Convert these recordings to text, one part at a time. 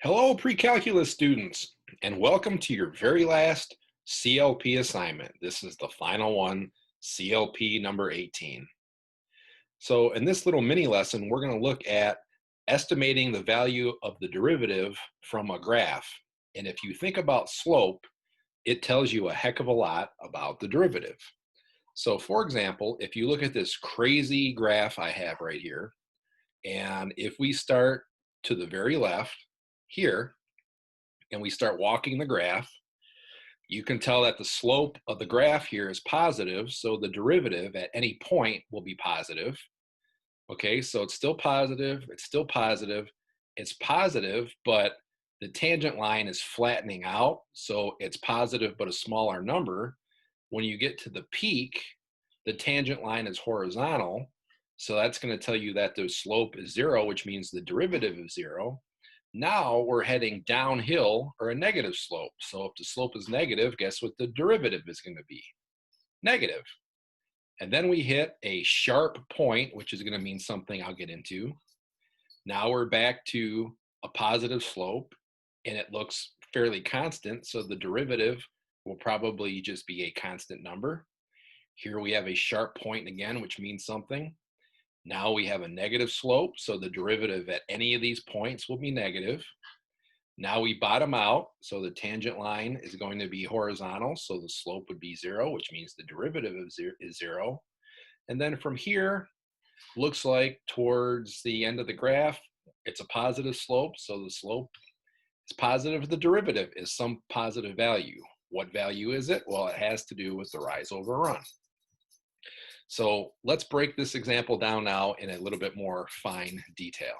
Hello, pre-calculus students, and welcome to your very last CLP assignment. This is the final one, CLP number 18. So in this little mini lesson, we're going to look at estimating the value of the derivative from a graph. And if you think about slope, it tells you a heck of a lot about the derivative. So for example, if you look at this crazy graph I have right here, and if we start to the very left here, and we start walking the graph, you can tell that the slope of the graph here is positive, so the derivative at any point will be positive. Okay, so it's still positive, it's still positive, it's positive, but the tangent line is flattening out, so it's positive but a smaller number. When you get to the peak, the tangent line is horizontal, so that's going to tell you that the slope is zero, which means the derivative is zero. Now we're heading downhill, or a negative slope. So if the slope is negative, guess what the derivative is going to be? Negative. And then we hit a sharp point, which is going to mean something I'll get into. Now we're back to a positive slope, and it looks fairly constant, so the derivative will probably just be a constant number. Here we have a sharp point again, which means something. Now we have a negative slope, so the derivative at any of these points will be negative. Now we bottom out, so the tangent line is going to be horizontal, so the slope would be zero, which means the derivative is zero. And then from here, looks like towards the end of the graph, it's a positive slope, so the slope is positive. The derivative is some positive value. What value is it? Well, it has to do with the rise over run. So let's break this example down now in a little bit more fine detail.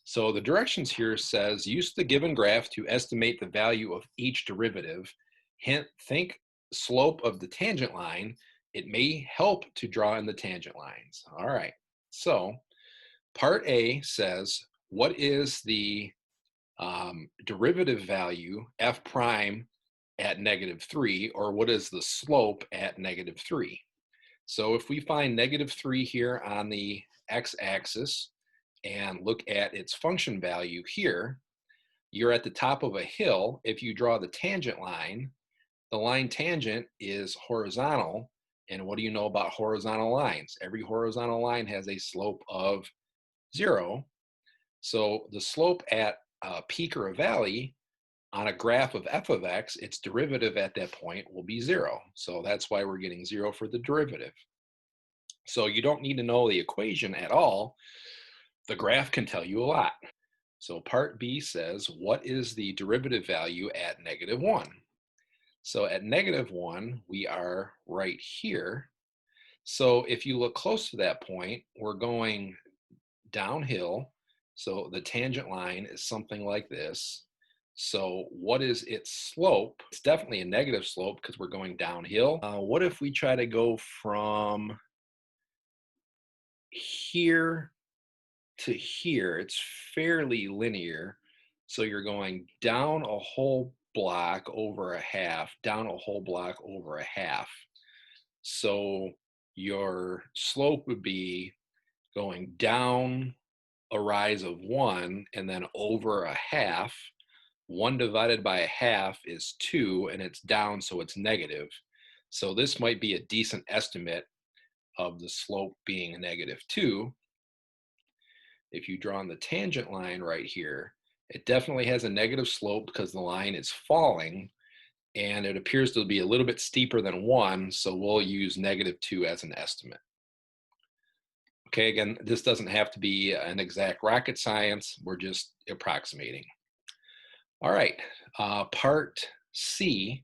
So the directions here says, use the given graph to estimate the value of each derivative. Hint, think slope of the tangent line. It may help to draw in the tangent lines. All right, so part A says, what is the derivative value f prime at -3, or what is the slope at -3? So if we find -3 here on the x-axis and look at its function value here, you're at the top of a hill. If you draw the tangent line, the line tangent is horizontal. And what do you know about horizontal lines? Every horizontal line has a slope of 0. So the slope at a peak or a valley on a graph of f of x, its derivative at that point will be 0. So that's why we're getting 0 for the derivative. So you don't need to know the equation at all. The graph can tell you a lot. So part B says, what is the derivative value at -1? So at -1, we are right here. So if you look close to that point, we're going downhill. So the tangent line is something like this. So what is its slope? It's definitely a negative slope because we're going downhill. What if we try to go from here to here? It's fairly linear. So you're going down a whole block over a half, down a whole block over a half. So your slope would be going down a rise of 1 and then over a half. 1 divided by a half is 2, and it's down, so it's negative. So this might be a decent estimate of the slope being a -2. If you draw on the tangent line right here, it definitely has a negative slope because the line is falling, and it appears to be a little bit steeper than 1, so we'll use -2 as an estimate. Okay, again, this doesn't have to be an exact rocket science. We're just approximating. All right, part C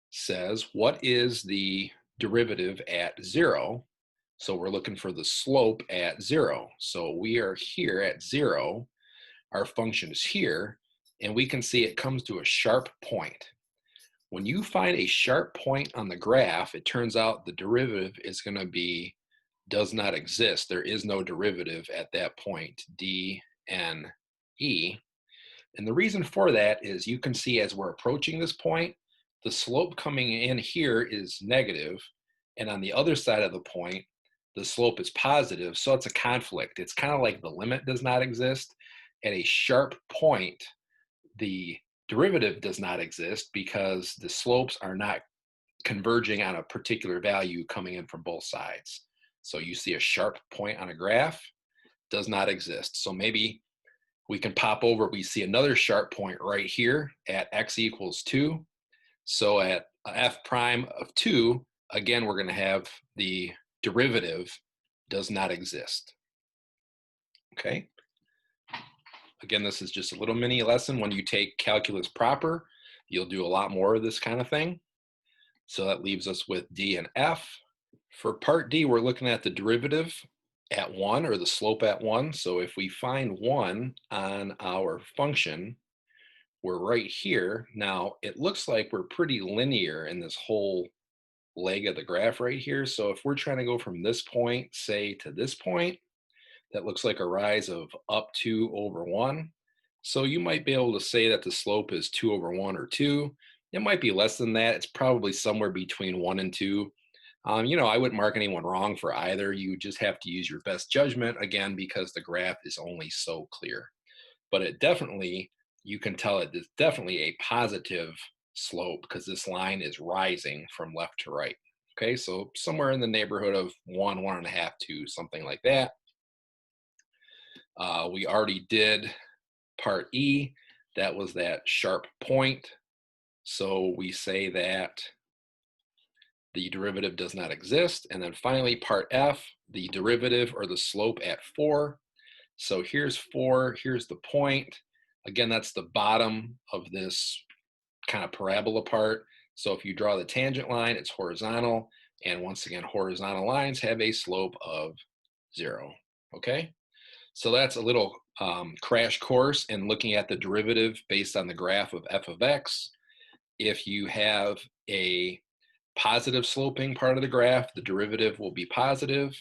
says, what is the derivative at 0? So we're looking for the slope at 0. So we are here at 0. Our function is here, and we can see it comes to a sharp point. When you find a sharp point on the graph, it turns out the derivative is going to be does not exist. There is no derivative at that point, d, n, e. And the reason for that is you can see as we're approaching this point, the slope coming in here is negative, and on the other side of the point, the slope is positive, so it's a conflict. It's kind of like the limit does not exist. at a sharp point, the derivative does not exist because the slopes are not converging on a particular value coming in from both sides. So you see a sharp point on a graph, does not exist. So maybe we can pop over, we see another sharp point right here at x equals 2. So at f prime of 2, again, we're going to have the derivative does not exist. Okay. Again, this is just a little mini lesson. When you take calculus proper, you'll do a lot more of this kind of thing. So that leaves us with D and F. For part D, we're looking at the derivative at 1, or the slope at 1. So if we find 1 on our function, we're right here. Now, it looks like we're pretty linear in this whole leg of the graph right here. So if we're trying to go from this point, say, to this point, that looks like a rise of up 2 over 1. So you might be able to say that the slope is 2 over 1 or 2. It might be less than that. It's probably somewhere between 1 and 2. I wouldn't mark anyone wrong for either. You just have to use your best judgment, again, because the graph is only so clear. But it definitely, you can tell it's definitely a positive slope because this line is rising from left to right. Okay, so somewhere in the neighborhood of 1, 1.5, 2, something like that. We already did part E. That was that sharp point. So we say that the derivative does not exist. And then finally, part F, the derivative or the slope at 4. So here's 4, here's the point. Again, that's the bottom of this kind of parabola part. So if you draw the tangent line, it's horizontal. And once again, horizontal lines have a slope of 0. Okay? So that's a little crash course in looking at the derivative based on the graph of f of x. If you have a positive sloping part of the graph, the derivative will be positive.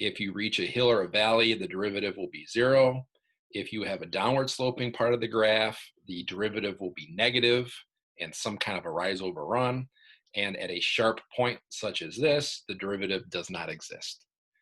If you reach a hill or a valley, the derivative will be 0. If you have a downward sloping part of the graph, the derivative will be negative and some kind of a rise over run. And at a sharp point such as this, the derivative does not exist.